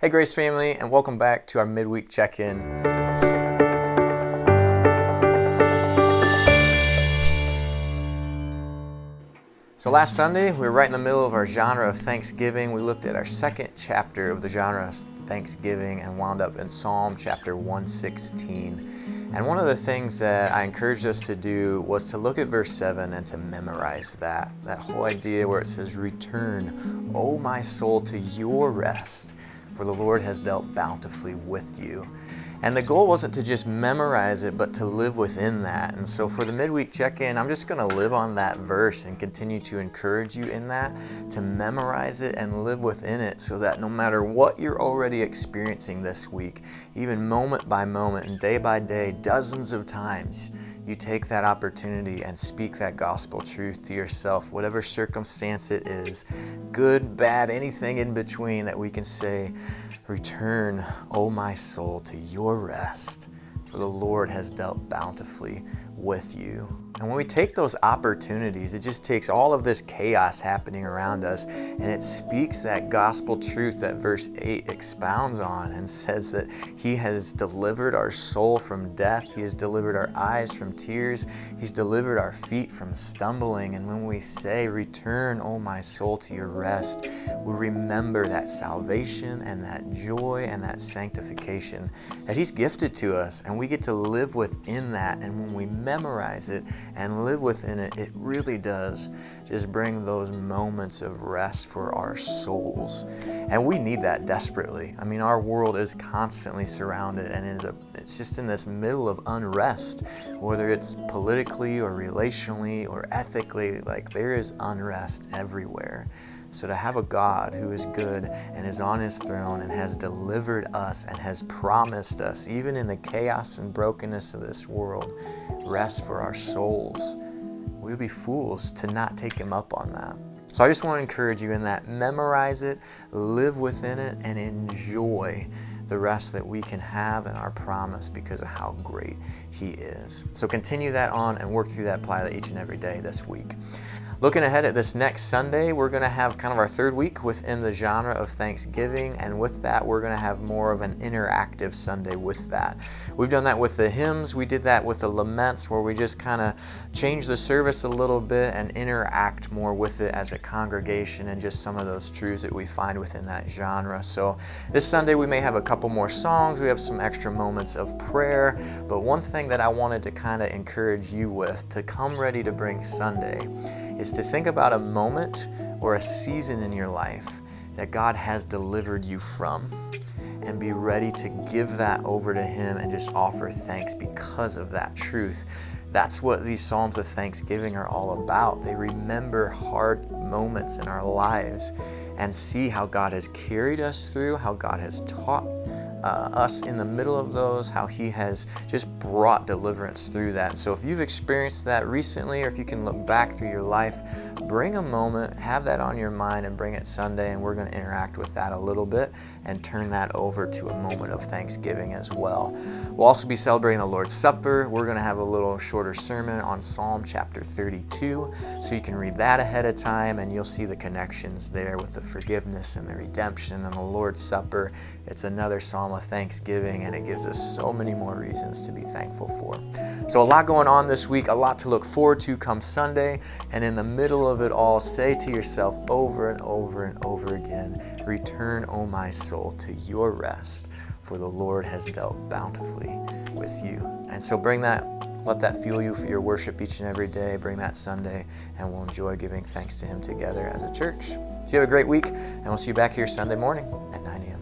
Hey Grace family, and welcome back to our midweek check-in. So last Sunday, we were right in the middle of our genre of Thanksgiving. We looked at our second chapter of the genre of Thanksgiving and wound up in Psalm chapter 116. And one of the things that I encouraged us to do was to look at verse 7 and to memorize that whole idea where it says, "Return, O my soul, to your rest, for the Lord has dealt bountifully with you." And the goal wasn't to just memorize it, but to live within that. And so for the midweek check-in, I'm just going to live on that verse and continue to encourage you in that, to memorize it and live within it, so that no matter what you're already experiencing this week, even moment by moment and day by day, dozens of times, you take that opportunity and speak that gospel truth to yourself, whatever circumstance it is, good, bad, anything in between, that we can say, "Return, O my soul, to your rest, for the Lord has dealt bountifully with you." And when we take those opportunities, it just takes all of this chaos happening around us, and it speaks that gospel truth that verse 8 expounds on and says that He has delivered our soul from death, He has delivered our eyes from tears, He's delivered our feet from stumbling. And when we say, "Return, O my soul, to your rest," we remember that salvation and that joy and that sanctification that He's gifted to us, and we get to live within that. And when we memorize it and live within it, it really does just bring those moments of rest for our souls. And we need that desperately. I mean, our world is constantly surrounded and it's just in this middle of unrest, whether it's politically or relationally or ethically. Like, there is unrest everywhere. So to have a God who is good and is on His throne and has delivered us and has promised us, even in the chaos and brokenness of this world, rest for our souls, we would be fools to not take Him up on that. So I just want to encourage you in that. Memorize it, live within it, and enjoy the rest that we can have in our promise because of how great He is. So continue that on and work through that, apply that each and every day this week. Looking ahead at this next Sunday, we're going to have kind of our third week within the genre of Thanksgiving, and with that, we're going to have more of an interactive Sunday with that. We've done that with the hymns, we did that with the laments, where we just kind of change the service a little bit and interact more with it as a congregation and just some of those truths that we find within that genre. So this Sunday, we may have a couple more songs, we have some extra moments of prayer, but one thing that I wanted to kind of encourage you with to come ready to bring Sunday is to think about a moment or a season in your life that God has delivered you from, and be ready to give that over to Him and just offer thanks because of that truth. That's what these Psalms of Thanksgiving are all about. They remember hard moments in our lives and see how God has carried us through, how God has taught us in the middle of those, how He has just brought deliverance through that. So if you've experienced that recently, or if you can look back through your life, bring a moment, have that on your mind, and bring it Sunday, and we're going to interact with that a little bit and turn that over to a moment of Thanksgiving as well. We'll also be celebrating the Lord's Supper. We're going to have a little shorter sermon on Psalm chapter 32, so you can read that ahead of time, and you'll see the connections there with the forgiveness and the redemption and the Lord's Supper. It's another Psalm of Thanksgiving, and it gives us so many more reasons to be thankful for. So a lot going on this week, a lot to look forward to come Sunday, and in the middle of it all, say to yourself over and over and over again, "Return, O my soul, to your rest, for the Lord has dealt bountifully with you." And so bring that, let that fuel you for your worship each and every day. Bring that Sunday, and we'll enjoy giving thanks to Him together as a church. So you have a great week, and we'll see you back here Sunday morning at 9 a.m.